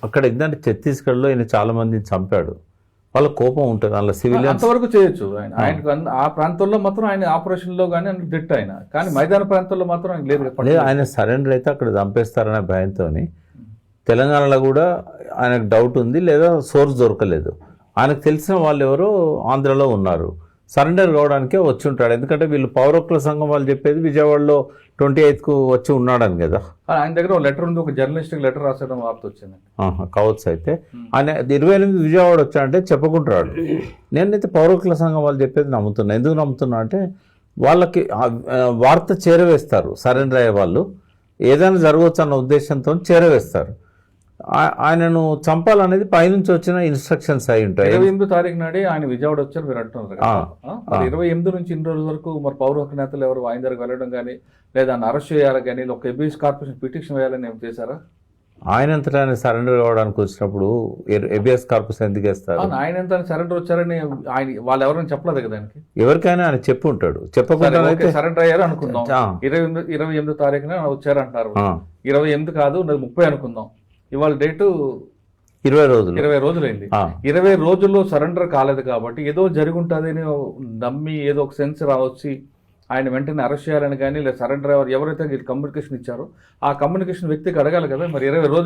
అక్కడ ఏంటంటే ఛత్తీస్గఢ్లో ఈయన చాలా మందిని చంపాడు. వాళ్ళ కోపం ఉంటుంది అలా సివిలియన్స్. అంతవరకు చేయొచ్చు ఆయనకు ఆ ప్రాంతంలో మాత్రం ఆయన ఆపరేషన్ లో కానీ దిట్ట ఆయన, కానీ మైదాన ప్రాంతంలో మాత్రం ఆయన లేదు. ఆయన సరెండర్ అయితే అక్కడ చంపేస్తారనే భయంతో తెలంగాణలో కూడా ఆయనకు డౌట్ ఉంది, లేదా సోర్స్ దొరకలేదు. ఆయనకు తెలిసిన వాళ్ళు ఎవరో ఆంధ్రలో ఉన్నారు, సరెండర్ కావడానికే వచ్చి ఉంటాడు. ఎందుకంటే వీళ్ళు పౌరకుల సంఘం వాళ్ళు చెప్పేది విజయవాడలో 28కు వచ్చి ఉన్నాడని కదా. ఆయన దగ్గర ఒక లెటర్ ఉంది, ఒక జర్నలిస్ట్కి లెటర్ రాసడం వార్త వచ్చింది. కావచ్చు. అయితే ఆయన 28 విజయవాడ వచ్చాడంటే చెప్పుకుంటాడు. నేనైతే పౌరకుల సంఘం వాళ్ళు చెప్పేది నమ్ముతున్నా. ఎందుకు నమ్ముతున్నా అంటే వాళ్ళకి వార్త చేరవేస్తారు. సరెండర్ అయ్యే వాళ్ళు ఏదైనా జరగవచ్చు అన్న ఉద్దేశంతో చేరవేస్తారు. ఆయనను చంపాలనేది పైనుంచి వచ్చిన ఇన్స్ట్రక్షన్స్ అయి ఉంటాయి. 28 తారీఖు నాడే ఆయన విజయవాడ వచ్చారు మీరు అంటున్నారు. 28 నుంచి ఇన్ని రోజుల వరకు మరి పౌర హక్కు నేతలు ఎవరు ఆయన దగ్గరకు వెళ్ళడం కానీ, లేదా ఆయన అరెస్ట్ చేయాలి కానీ, ఒక ఎబిఎస్ కార్పొరేషన్ పిటిషన్ వేయాలని ఏం చేశారా? ఆయనంతటా ఆయన సరెండర్ కావడానికి వచ్చినప్పుడు ఎబిఎస్ కార్పొరేషన్ ఎందుకు వేస్తారు? ఆయన ఎంత సరెండర్ వచ్చారని ఆయన వాళ్ళు ఎవరైనా చెప్పలేదు కదా దానికి. ఎవరికైనా ఆయన చెప్పి ఉంటాడు. చెప్పకుండా సరెండర్ అయ్యారు అనుకుందాం. 28 తారీఖున వచ్చారు అంటారు. 28 కాదు 30 అనుకుందాం. ఇవాళ డేటు 20 రోజులైంది. 20 రోజుల్లో సరెండర్ కాలేదు కాబట్టి ఏదో జరిగి ఉంటుంది అని నమ్మి ఏదో ఒక సెన్స్ రావచ్చి ఆయన వెంటనే అరెస్ట్ చేయాలని కానీ, లేదా సరెండర్ ఎవరైతే కమ్యూనికేషన్ ఇచ్చారో ఆ కమ్యూనికేషన్ వ్యక్తికి అడగాలి కదా. మరి 20 రోజులు